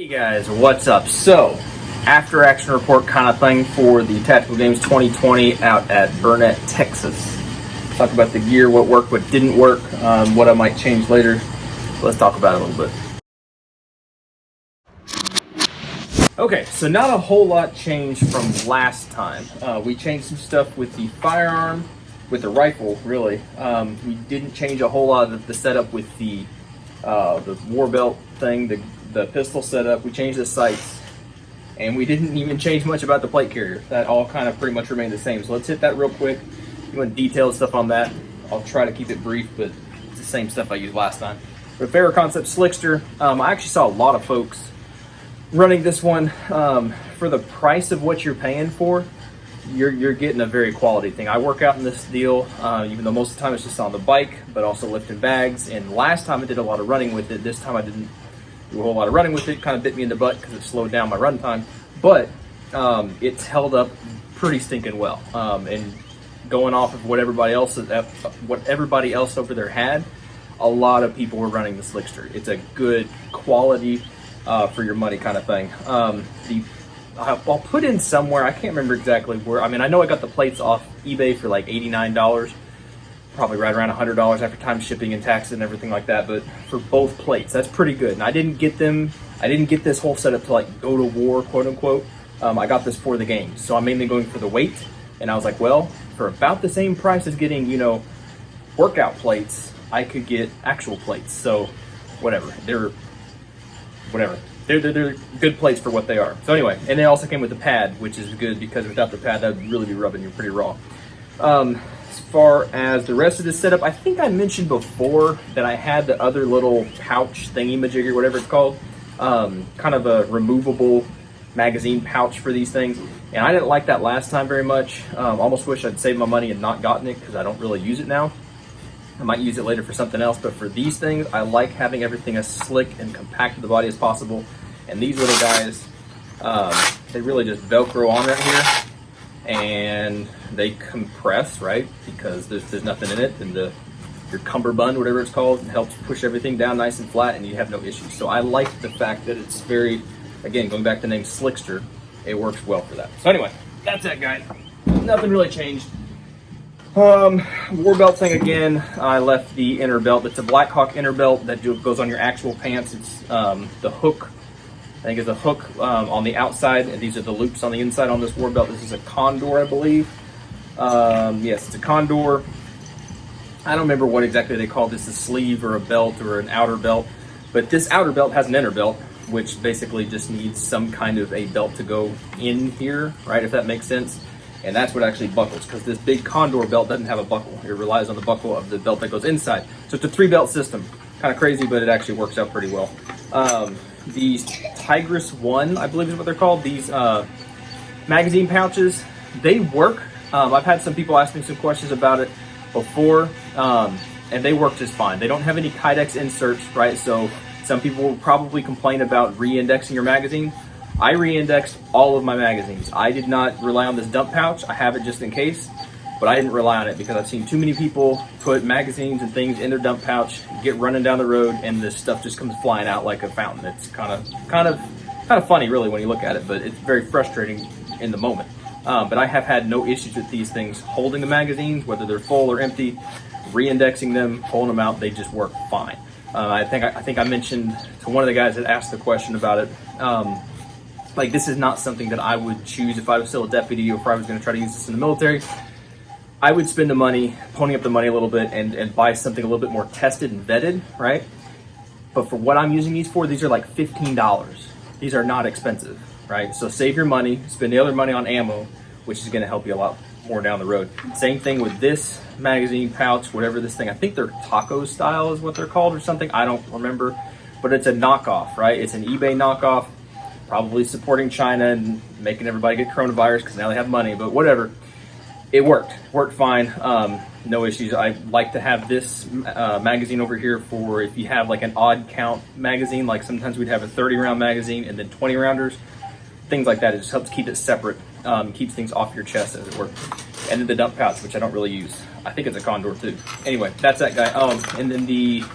Hey guys, what's up? So, after action report kind of thing for the Tactical Games 2020 out at Burnet, Texas. Talk about the gear, what worked, what didn't work, what I might change later. Let's talk about it a little bit. Okay, so not a whole lot changed from last time. We changed some stuff with the firearm, with the rifle, really. We didn't change a whole lot of the setup with the war belt thing, the pistol setup. We changed the sights, and we didn't even change much about the plate carrier. That all kind of pretty much remained the same. So let's hit that real quick. If you want detailed stuff on that, I'll try to keep it brief, but it's the same stuff I used last time. The Apparel Concept Slickster, I actually saw a lot of folks running this one. For the price of what you're paying for, you're getting a very quality thing. I work out in this deal, even though most of the time it's just on the bike, but also lifting bags. And last time I did a lot of running with it. This time I didn't do a whole lot of running with it. Kind of bit me in the butt because it slowed down my run time. But it's held up pretty stinking well. And going off of what everybody else over there had, a lot of people were running the Slickster. It's a good quality for your money kind of thing. I'll put in somewhere, I can't remember exactly where. I mean, I know I got the plates off eBay for like $89, probably right around $100 after time shipping and taxes and everything like that. But for both plates, that's pretty good. And I didn't get this whole setup to like go to war, quote unquote. I got this for the game. So I'm mainly going for the weight. And I was like, well, for about the same price as getting, workout plates, I could get actual plates. So whatever, they're good plates for what they are. So anyway, and they also came with the pad, which is good because without the pad, that would really be rubbing you pretty raw. As far as the rest of the setup, I think I mentioned before that I had the other little pouch thingy-majigger, whatever it's called, kind of a removable magazine pouch for these things. And I didn't like that last time very much. Almost wish I'd saved my money and not gotten it because I don't really use it now. I might use it later for something else, but for these things, I like having everything as slick and compact to the body as possible. And these little guys, they really just Velcro on right here, and they compress, right? Because there's nothing in it, and your cummerbund, whatever it's called, helps push everything down nice and flat, and you have no issues. So I like the fact that it's very, again, going back to the name Slickster, it works well for that. So anyway, that's that, guy. Nothing really changed. War belt thing again, I left the inner belt. It's a Black Hawk inner belt that goes on your actual pants. It's the hook, I think it's a hook on the outside, and these are the loops on the inside on this war belt. This is a Condor, I believe. Yes, it's a Condor. I don't remember what exactly they call this, a sleeve or a belt or an outer belt, but this outer belt has an inner belt, which basically just needs some kind of a belt to go in here, right, if that makes sense. And that's what actually buckles, because this big Condor belt doesn't have a buckle. It relies on the buckle of the belt that goes inside. So it's a 3-belt system. Kind of crazy, but it actually works out pretty well. These Tigris 1, I believe is what they're called. These magazine pouches, they work. I've had some people ask me some questions about it before, and they work just fine. They don't have any Kydex inserts, right? So some people will probably complain about re-indexing your magazine. I re-indexed all of my magazines. I did not rely on this dump pouch. I have it just in case, but I didn't rely on it because I've seen too many people put magazines and things in their dump pouch, get running down the road, and this stuff just comes flying out like a fountain. It's kind of funny, really, when you look at it, but it's very frustrating in the moment. But I have had no issues with these things holding the magazines, whether they're full or empty, re-indexing them, pulling them out. They just work fine. I think I mentioned to one of the guys that asked the question about it. Like, this is not something that I would choose if I was still a deputy or if I was going to try to use this in the military. I would spend the money, pony up the money a little bit, and buy something a little bit more tested and vetted, right? But for what I'm using these for, these are like $15. These are not expensive, right? So save your money, spend the other money on ammo, which is going to help you a lot more down the road. Same thing with this magazine pouch, whatever this thing, I think they're taco style is what they're called or something. I don't remember, but it's a knockoff, right? It's an eBay knockoff. Probably supporting China and making everybody get coronavirus because now they have money, but whatever. It worked fine. No issues. I like to have this magazine over here for if you have like an odd count magazine, like sometimes we'd have a 30-round magazine and then 20 rounders, things like that. It just helps keep it separate, keeps things off your chest, as it were. And then the dump pouch, which I don't really use. I think it's a Condor too. Anyway, that's that guy. And then the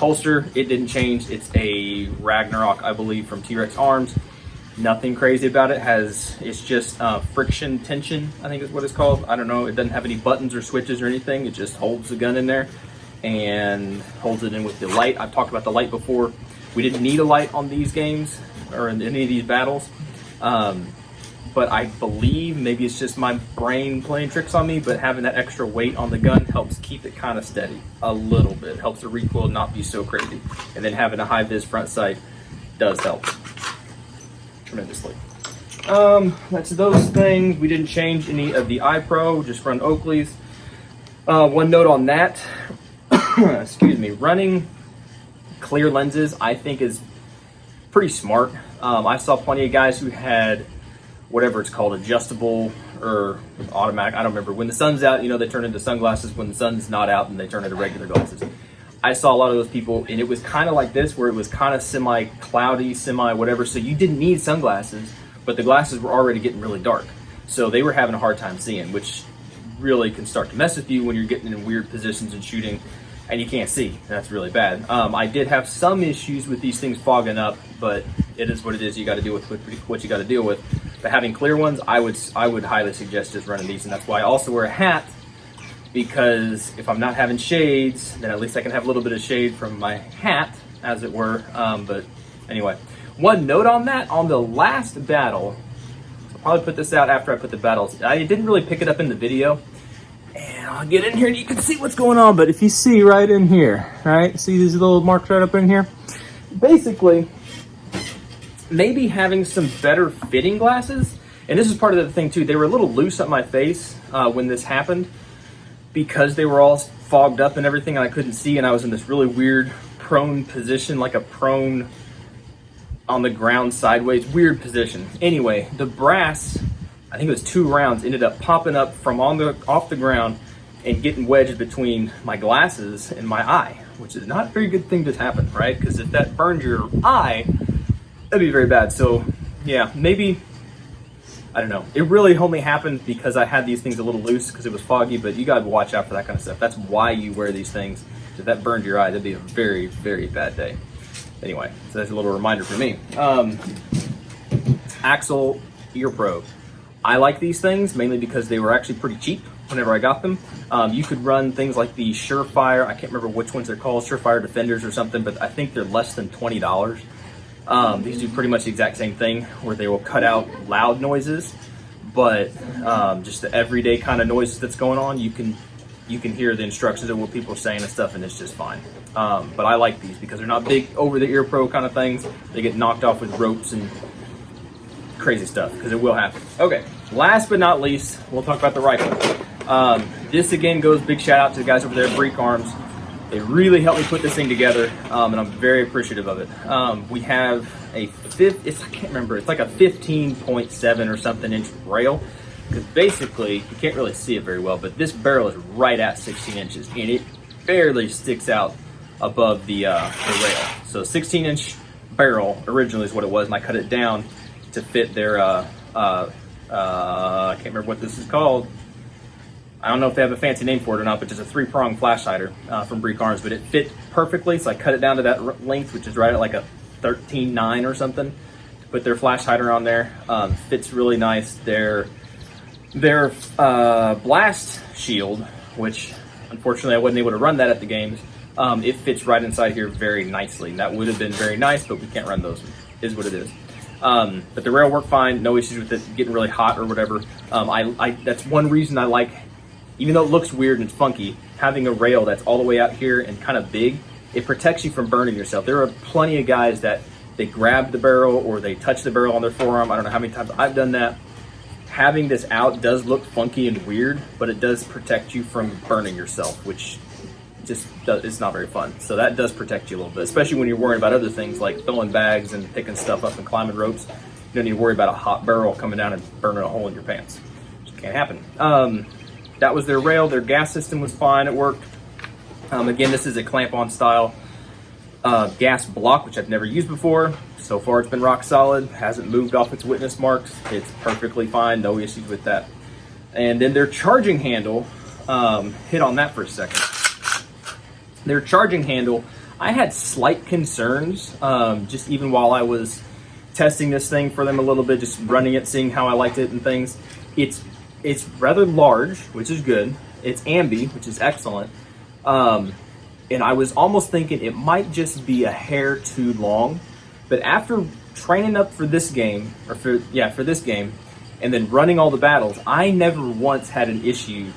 Holster, it didn't change. It's a Ragnarok, I believe, from T-Rex Arms. Nothing crazy about it. It's just friction tension, I think is what it's called. I don't know. It doesn't have any buttons or switches or anything. It just holds the gun in there and holds it in with the light. I've talked about the light before. We didn't need a light on these games or in any of these battles. But I believe maybe it's just my brain playing tricks on me, but having that extra weight on the gun helps keep it kind of steady a little bit. Helps the recoil not be so crazy. And then having a high vis front sight does help tremendously. That's those things. We didn't change any of the iPro, just run Oakley's. One note on that, excuse me, running clear lenses I think is pretty smart. I saw plenty of guys who had whatever it's called, adjustable or automatic, I don't remember. When the sun's out, you know, they turn into sunglasses. When the sun's not out, and they turn into regular glasses. I saw a lot of those people, and it was kind of like this, where it was kind of semi-cloudy, semi-whatever, so you didn't need sunglasses, but the glasses were already getting really dark. So they were having a hard time seeing, which really can start to mess with you when you're getting in weird positions and shooting, and you can't see. That's really bad. I did have some issues with these things fogging up, but it is what it is. You got to deal with what you got to deal with. But having clear ones, I would highly suggest just running these, and that's why I also wear a hat, because if I'm not having shades, then at least I can have a little bit of shade from my hat, as it were. But anyway, one note on that, on the last battle, I'll probably put this out after I put the battles. I didn't really pick it up in the video, and I'll get in here and you can see what's going on. But if you see right in here, right, see these little marks right up in here? Basically, maybe having some better fitting glasses, and this is part of the thing too, they were a little loose on my face when this happened, because they were all fogged up and everything, and I couldn't see, and I was in this really weird prone position, like a prone on the ground sideways, weird position. Anyway, the brass, I think it was 2 rounds, ended up popping up from off the ground and getting wedged between my glasses and my eye, which is not a very good thing to happen, right? Because if that burned your eye, that'd be very bad. So yeah, maybe, I don't know. It really only happened because I had these things a little loose because it was foggy, but you gotta watch out for that kind of stuff. That's why you wear these things. If that burned your eye, that'd be a very, very bad day. Anyway, so that's a little reminder for me. Axle ear probe. I like these things mainly because they were actually pretty cheap whenever I got them. You could run things like the Surefire, I can't remember which ones they're called, Surefire Defenders or something, but I think they're less than $20. These do pretty much the exact same thing, where they will cut out loud noises, but just the everyday kind of noises that's going on, you can hear the instructions of what people are saying and stuff, and it's just fine. But I like these because they're not big over the ear pro kind of things. They get knocked off with ropes and crazy stuff, because it will happen. Okay, last but not least, we'll talk about the rifle. This again goes big shout out to the guys over there at Break Arms. They really helped me put this thing together, and I'm very appreciative of it. We have a I can't remember, it's like a 15.7 or something inch rail, because basically, you can't really see it very well, but this barrel is right at 16 inches, and it barely sticks out above the rail. So 16 inch barrel originally is what it was, and I cut it down to fit their, I can't remember what this is called. I don't know if they have a fancy name for it or not, but just a 3-prong flash hider from Break Arms, but it fit perfectly, so I cut it down to that length, which is right at like a 13.9 or something, to put their flash hider on there. Fits really nice. Their blast shield, which unfortunately I wasn't able to run that at the games, it fits right inside here very nicely. That would have been very nice, but we can't run those, is what it is. But the rail worked fine, no issues with it getting really hot or whatever. That's one reason I like, even though it looks weird and it's funky, having a rail that's all the way out here and kind of big, it protects you from burning yourself. There are plenty of guys that they grab the barrel or they touch the barrel on their forearm. I don't know how many times I've done that. Having this out does look funky and weird, but it does protect you from burning yourself, which it's not very fun. So that does protect you a little bit, especially when you're worrying about other things like throwing bags and picking stuff up and climbing ropes. You don't need to worry about a hot barrel coming down and burning a hole in your pants. It can't happen. That was their rail. Their gas system was fine. It worked. Again, this is a clamp-on style gas block, which I've never used before. So far, it's been rock solid. Hasn't moved off its witness marks. It's perfectly fine. No issues with that. And then their charging handle, hit on that for a second. Their charging handle, I had slight concerns, just even while I was testing this thing for them a little bit, just running it, seeing how I liked it and things. It's rather large, which is good. It's ambi, which is excellent. And I was almost thinking it might just be a hair too long, but after training up for this game, for this game, and then running all the battles, I never once had an issue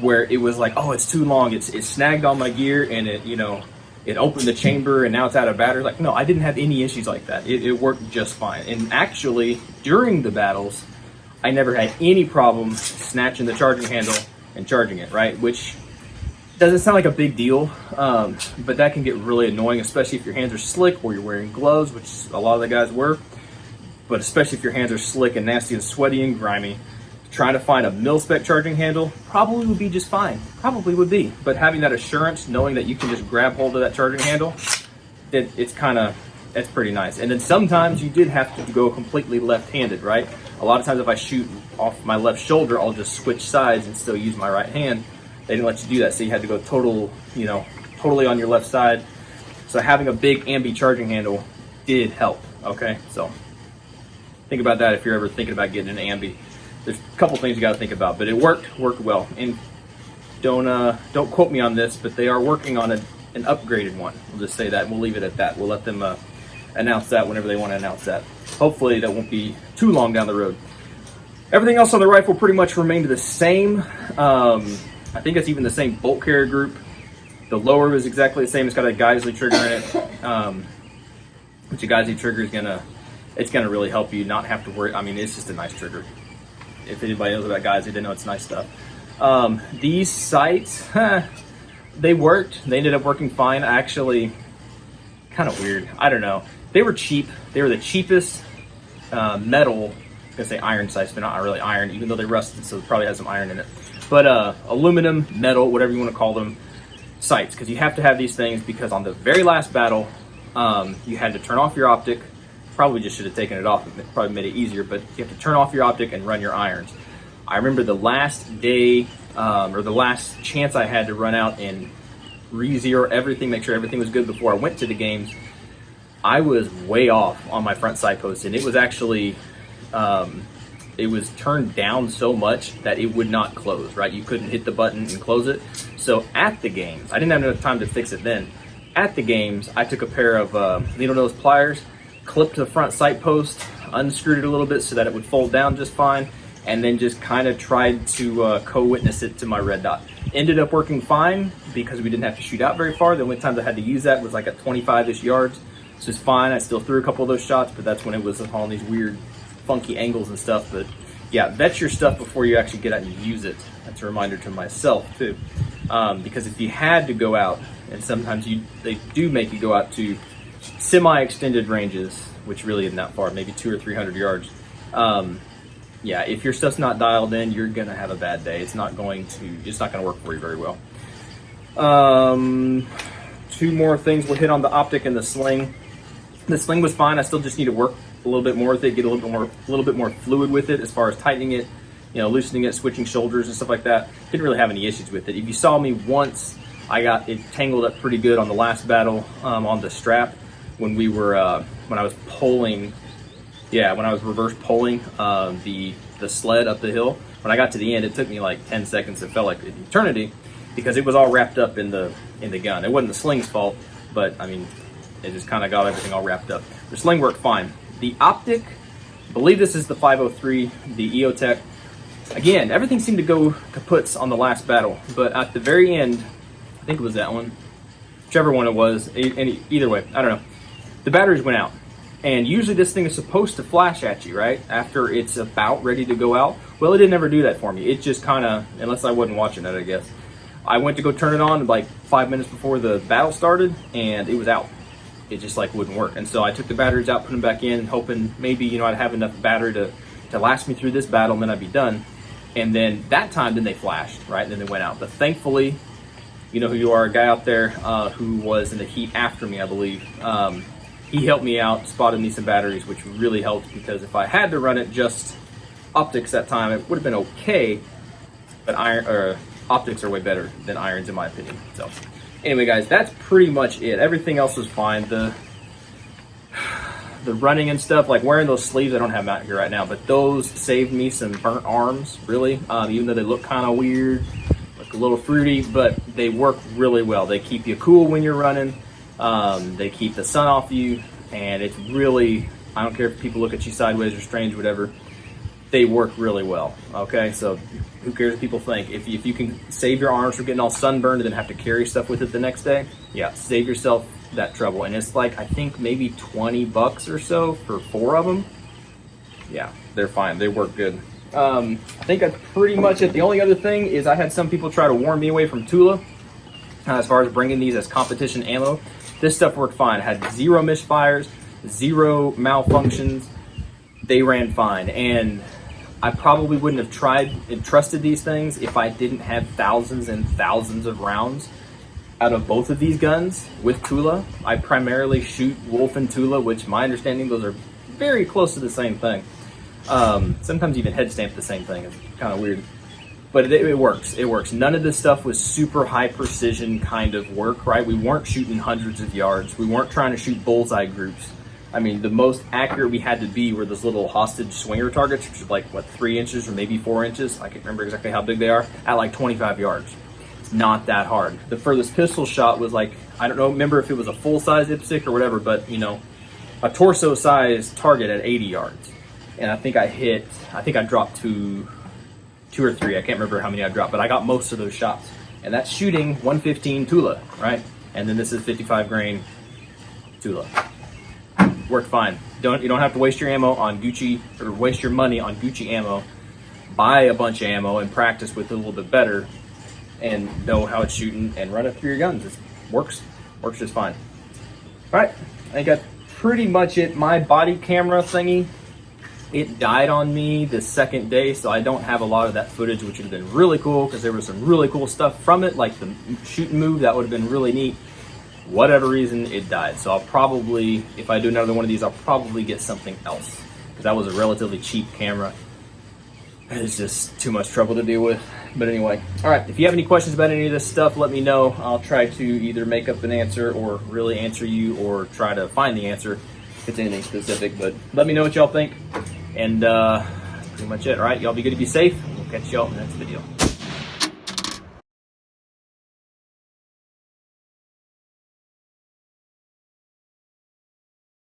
where it was like, oh, it's too long. It snagged on my gear, and it opened the chamber, and now it's out of battery. Like, no, I didn't have any issues like that. It worked just fine. And actually, during the battles, I never had any problem snatching the charging handle and charging it, right? Which doesn't sound like a big deal, but that can get really annoying, especially if your hands are slick or you're wearing gloves, which a lot of the guys were. But especially if your hands are slick and nasty and sweaty and grimy, trying to find a mil-spec charging handle probably would be just fine. Probably would be. But having that assurance, knowing that you can just grab hold of that charging handle, it's pretty nice. And then sometimes you did have to go completely left-handed, right? A lot of times if I shoot off my left shoulder, I'll just switch sides and still use my right hand. They didn't let you do that, so you had to go totally on your left side. So having a big ambi charging handle did help, okay? So think about that if you're ever thinking about getting an ambi. There's a couple things you got to think about, but it worked well. And don't quote me on this, but they are working on an upgraded one. We'll just say that, and we'll leave it at that. We'll let them announce that whenever they want to announce that. Hopefully that won't be too long down the road. Everything else on the rifle pretty much remained the same. I think it's even the same bolt carrier group. The lower is exactly the same. It's got a Geisley trigger in it, which a Geisley trigger is gonna really help you not have to worry. I mean, it's just a nice trigger. If anybody knows about Geisley, they know it's nice stuff. These sights, they worked. They ended up working fine. Actually, kind of weird. I don't know. They were cheap. They were the cheapest metal. I was gonna say iron sights, but not really iron, even though they rusted, so it probably has some iron in it. But aluminum, metal, whatever you want to call them, sights, because you have to have these things, because on the very last battle, you had to turn off your optic. Probably just should have taken it off. It probably made it easier, but you have to turn off your optic and run your irons. I remember the last day, or the last chance I had to run out and re-zero everything, make sure everything was good before I went to the games, I was way off on my front sight post, and it was actually, it was turned down so much that it would not close, right? You couldn't hit the button and close it. So at the games, I didn't have enough time to fix it then. At the games, I took a pair of needle nose pliers, clipped the front sight post, unscrewed it a little bit so that it would fold down just fine, and then just kind of tried to co-witness it to my red dot. Ended up working fine because we didn't have to shoot out very far. The only times I had to use that was like at 25-ish yards. It's just fine. I still threw a couple of those shots, but that's when it was on these weird funky angles and stuff. But yeah, vet your stuff before you actually get out and use it. That's a reminder to myself too, because if you had to go out, and sometimes they do make you go out to semi-extended ranges, which really isn't that far, maybe 200 or 300 yards. Yeah, if your stuff's not dialed in, you're gonna have a bad day. It's not gonna work for you very well. Two more things we'll hit on: the optic and the sling. The sling was fine. I still just need to work a little bit more with it, get a little bit more fluid with it as far as tightening it, loosening it, switching shoulders and stuff like that. Didn't really have any issues with it. If you saw me once, I got it tangled up pretty good on the last battle on the strap when we were when I was pulling. Yeah, when I was reverse pulling the sled up the hill. When I got to the end, it took me like 10 seconds. It felt like an eternity because it was all wrapped up in the gun. It wasn't the sling's fault, but I mean, it just kind of got everything all wrapped up. The sling worked fine. The optic, I believe this is the 503, the EOTech. Again, everything seemed to go kaputs on the last battle, but at the very end, I think it was that one, whichever one it was, either way, I don't know. The batteries went out. And usually this thing is supposed to flash at you, right? After it's about ready to go out. Well, it didn't ever do that for me. It just kind of, unless I wasn't watching it, I guess. I went to go turn it on like 5 minutes before the battle started, and it was out. It just like wouldn't work. And so I took the batteries out, put them back in, hoping maybe, I'd have enough battery to last me through this battle, and then I'd be done. And then that time, then they flashed, right? And then they went out. But thankfully, you know who you are, a guy out there who was in the heat after me, I believe. He helped me out, spotted me some batteries, which really helped, because if I had to run it just optics that time, it would have been okay. But optics are way better than irons, in my opinion. So Anyway, guys, that's pretty much it. Everything else was fine. The running and stuff, like wearing those sleeves, I don't have them out here right now, but those saved me some burnt arms, really. Even though they look kind of weird, look a little fruity, but they work really well. They keep you cool when you're running. They keep the sun off you, and it's really, I don't care if people look at you sideways or strange, whatever. They work really well. Okay, so who cares what people think? If you can save your arms from getting all sunburned and then have to carry stuff with it the next day, yeah, save yourself that trouble. And it's like, I think maybe $20 or so for 4 of them. Yeah, they're fine. They work good. I think that's pretty much it. The only other thing is I had some people try to warn me away from Tula as far as bringing these as competition ammo. This stuff worked fine. It had 0 misfires, 0 malfunctions. They ran fine. And I probably wouldn't have tried and trusted these things if I didn't have thousands and thousands of rounds out of both of these guns with Tula. I primarily shoot Wolf and Tula, which my understanding, those are very close to the same thing. Sometimes even head stamp the same thing. It's kind of weird. But it works. It works. None of this stuff was super high precision kind of work, right? We weren't shooting hundreds of yards. We weren't trying to shoot bullseye groups. I mean, the most accurate we had to be were those little hostage swinger targets, which are like, what, 3 inches or maybe 4 inches? I can't remember exactly how big they are, at like 25 yards. It's not that hard. The furthest pistol shot was like, I don't know, remember if it was a full-size IPSC or whatever, but, you know, a torso-sized target at 80 yards. And I think I dropped to 2 or 3. I can't remember how many I dropped, but I got most of those shots. And that's shooting 115 Tula, right? And then this is 55 grain Tula. Worked fine. You don't have to waste your ammo on Gucci, or waste your money on Gucci ammo. Buy a bunch of ammo and practice with it a little bit better and know how it's shooting and run it through your guns. It works just fine. All right, I think that's pretty much it. My body camera thingy, it died on me the second day, so I don't have a lot of that footage, which would have been really cool because there was some really cool stuff from it, like the shoot and move. That would have been really neat. Whatever reason, it died. So I'll probably, if I do another one of these, I'll probably get something else because that was a relatively cheap camera. It's just too much trouble to deal with. But anyway, all right, if you have any questions about any of this stuff, let me know. I'll try to either make up an answer or really answer you, or try to find the answer if it's anything specific. But let me know what y'all think. And that's pretty much it. All right, y'all be good to be safe. We'll catch y'all in the next video.